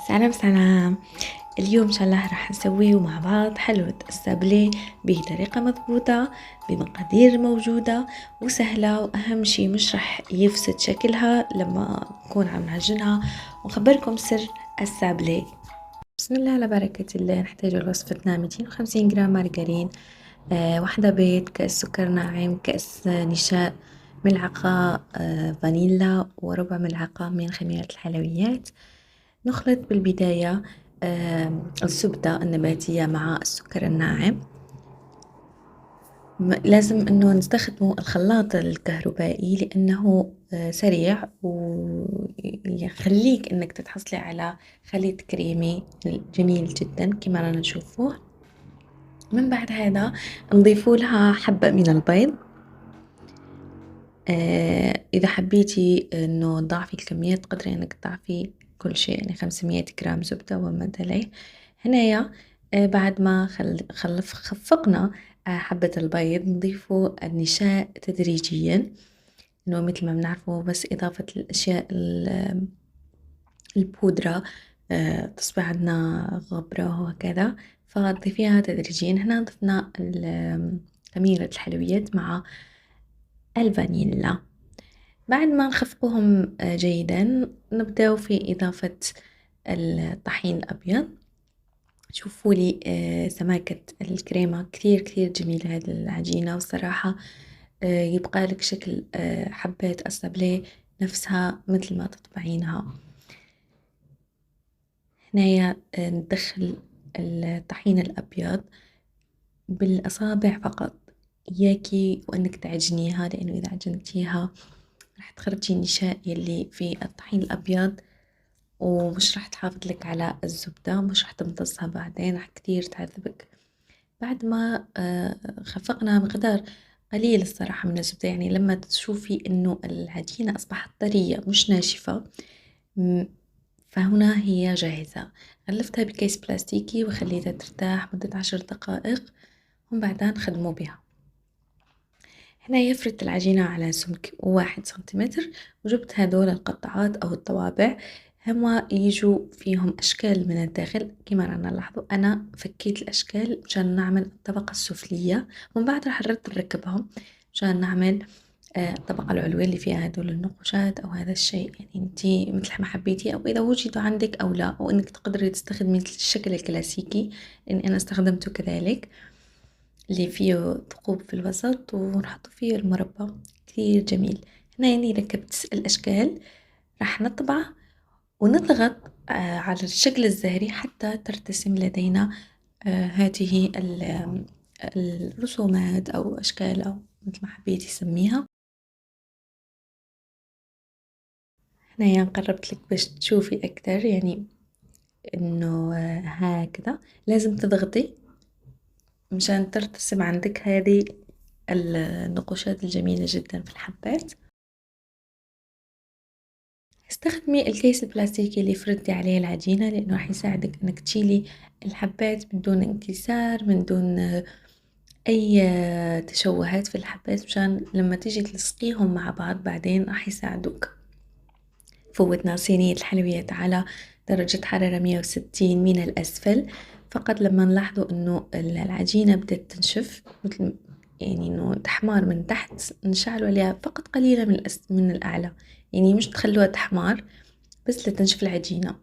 سلام سلام. اليوم إن شاء الله راح نسويه مع بعض حلوة السابلي بطريقة مضبوطة بمقادير موجودة وسهلة، وأهم شي مش راح يفسد شكلها لما نكون عم نعجنها. ونخبركم سر السابلي. بسم الله على بركة الله. نحتاج لوصفتنا 250 جرام مارجرين، واحدة بيض، كأس سكر ناعم، كأس نشاء، ملعقة فانيلا، وربع ملعقة من خميرة الحلويات. نخلط بالبداية الزبدة النباتية مع السكر الناعم. لازم انه نستخدمه الخلاط الكهربائي لانه سريع ويخليك انك تتحصلي على خليط كريمي جميل جدا كما رانا نشوفوه. من بعد هذا نضيفوا لها حبة من البيض. إذا حبيتي إنه تضاعفي الكمية تقدري إنك تضاعفي كل شيء، يعني 500 جرام زبدة وما تليه. هنايا بعد ما خفقنا حبة البيض نضيفوا النشاء تدريجيا، إنه مثل ما بنعرفه بس إضافة الأشياء البودرة تصبح عندنا غبرة وهكذا، فتضيفيها تدريجيا. هنا ضفنا خميرة الحلويات مع الفانيلا. بعد ما نخفقهم جيدا نبدأ في إضافة الطحين الأبيض. شوفوا لي سماكة الكريمة كثير كثير جميلة هذه العجينة، والصراحة يبقى لك شكل حبات السابلي نفسها مثل ما تطبعينها. هنايا ندخل الطحين الأبيض بالأصابع فقط، إياكي وأنك تعجنيها، لأنه إذا عجنتيها راح تخرجي النشاء يلي في الطحين الأبيض ومش راح تحافظ لك على الزبدة، مش راح تمتصها بعدين، راح كتير تعذبك. بعد ما خفقنا مقدار قليل الصراحة من الزبدة، يعني لما تشوفي إنه العجينة أصبحت طرية مش ناشفة فهنا هي جاهزة. غلفتها بكيس بلاستيكي وخليتها ترتاح مدة 10 دقائق ومن بعدها نخدموا بها. هنا يفرد العجينة على سمك 1 سنتيمتر، وجبت هدول القطعات أو الطوابع، هما يجوا فيهم أشكال من الداخل كما رانا نلاحظوا. أنا فكيت الأشكال مشان نعمل الطبقة السفلية، ومن بعد راح نركبهم مشان نعمل الطبقة العلوية اللي فيها هدول النقوشات أو هذا الشيء. يعني انتي مثل ما حبيتي، أو إذا وجدوا عندك أو لا، أو إنك تقدري تستخدمي الشكل الكلاسيكي لأن أنا استخدمته كذلك، اللي فيه ثقوب في الوسط ونحط فيه المربى كثير جميل. هنا يعني ركبت الأشكال، راح نطبع ونضغط على الشكل الزهري حتى ترتسم لدينا هذه الرسومات أو أشكال أو مثل ما حبيتي سميها. هنا قربت لك باش تشوفي أكتر، يعني إنه هكذا لازم تضغطي مشان ترتسم عندك هذه النقوشات الجميلة جدا في الحبات. استخدمي الكيس البلاستيكي اللي فردتي عليه العجينة، لأنه راح يساعدك إنك تشيلي الحبات من دون انكسار، من دون أي تشوهات في الحبات، مشان لما تيجي تلصقيهم مع بعض بعدين راح يساعدوك. فوتنا صينية الحلويات على درجة حرارة 160 من الأسفل، فقط لما نلاحظوا إنه العجينة بدأت تنشف، مثل يعني إنه تحمار من تحت، نشعلوا عليها فقط قليلا من الأعلى، يعني مش تخلوها تحمار بس لتنشف العجينة.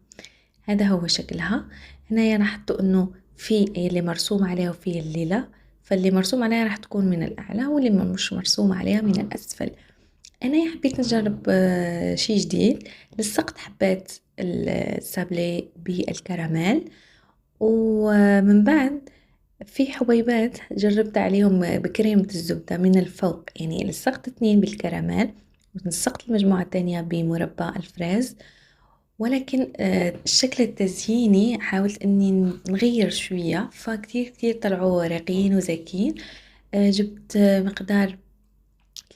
هذا هو شكلها. هنا راح تحطوا إنه في اللي مرسوم عليها وفي اللي لا، فاللي مرسوم عليها راح تكون من الأعلى واللي مش مرسوم عليها من الأسفل. أنا حبيت نجرب شي جديد، لصقت حبات السابلي بالكراميل، ومن بعد في حبيبات جربت عليهم بكريمة الزبدة من الفوق، يعني لصقت 2 بالكراميل ولصقت المجموعة التانية بمربى الفريز. ولكن الشكل التزييني حاولت اني نغير شوية، فكتير كتير طلعوا رقيقين وزكين. جبت مقدار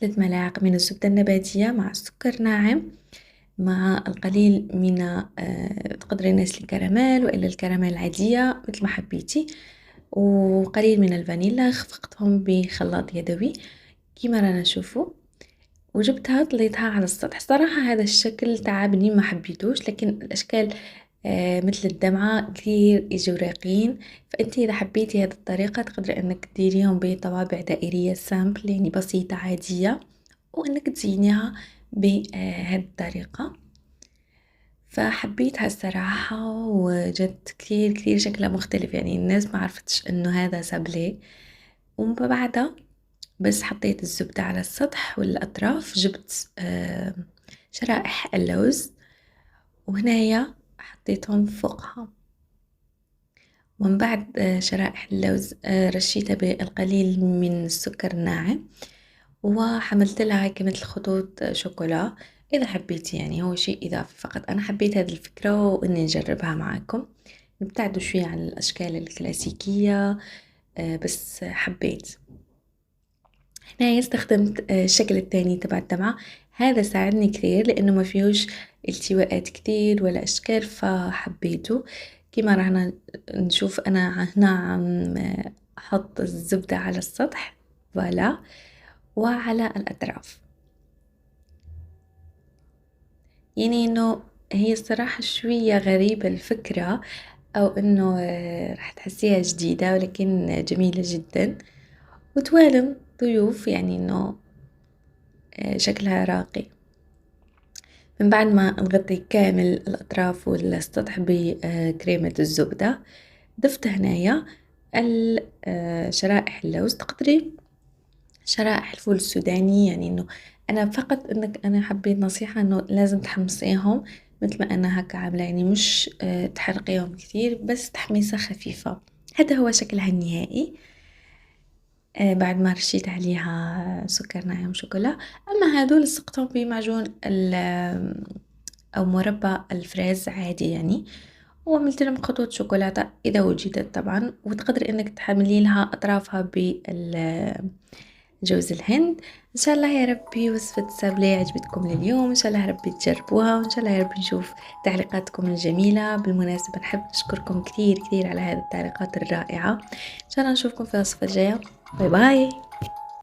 3 ملاعق من الزبدة النباتية مع سكر ناعم مع القليل من تقدري نسلي كراميل وإلا الكراميل العادية مثل ما حبيتي، وقليل من الفانيلا. خفقتهم بخلاط يدوي كما رانا نشوفوا، وجبتها طليتها على السطح. صراحة هذا الشكل تعبني ما حبيتوش، لكن الأشكال مثل الدمعة كتير يجوا راقين. فأنتي إذا حبيتي هذه الطريقة تقدري إنك تديريهم بطوابع دائرية سامبل يعني بسيطة عادية، وإنك تزينيها بهذه الطريقة. فحبيتها الصراحة وجد كتير كتير شكلها مختلف، يعني الناس ما عرفتش إنه هذا سابليه. وبعدها بس حطيت الزبدة على السطح والأطراف، جبت شرائح اللوز وهنايا حطيتهم فوقها، ومن بعد شرائح اللوز رشيتها بالقليل من السكر الناعم، وحملت لها هيك مثل خطوط شوكولا. إذا حبيتي يعني هو شيء إضافي فقط، أنا حبيت هذه الفكرة وإني نجربها معاكم. نبتعدوا شوية عن الأشكال الكلاسيكية، بس حبيت. هنا استخدمت الشكل التاني تبع الدمعة، هذا ساعدني كثير لأنه ما فيهوش التواءات كتير ولا أشكال فحبيته. كما راح نشوف أنا هنا عم أحط الزبدة على السطح فوالا وعلى الأطراف، يعني إنه هي الصراحة شوية غريبة الفكرة، أو إنه راح تحسيها جديدة ولكن جميلة جدا وتوالم ضيوف، يعني إنه شكلها راقي. من بعد ما نغطي كامل الأطراف والسطح بكريمة الزبدة، ضفت هنايا شرائح اللوز، تقدري شرائح الفول السوداني، يعني إنه أنا فقط إنك أنا حبيت نصيحة إنه لازم تحمصيهم مثل ما أنا هكا عاملة، يعني مش تحرقيهم كثير بس تحميصة خفيفة. هذا هو شكلها النهائي بعد ما رشيت عليها سكر ناعم شوكولا. أما هذول سقتهم بمعجون أو مربى الفريز عادي يعني، وعملت لهم خطوط شوكولاتة إذا وجدت طبعا، وتقدري إنك تحملي لها أطرافها جوز الهند. إن شاء الله يا ربي وصفة السابليه عجبتكم لليوم، إن شاء الله يا ربي تجربوها، وإن شاء الله يا ربي نشوف تعليقاتكم الجميلة. بالمناسبة نحب نشكركم كثير كثير على هذه التعليقات الرائعة. إن شاء الله نشوفكم في الوصفة الجاية. باي باي.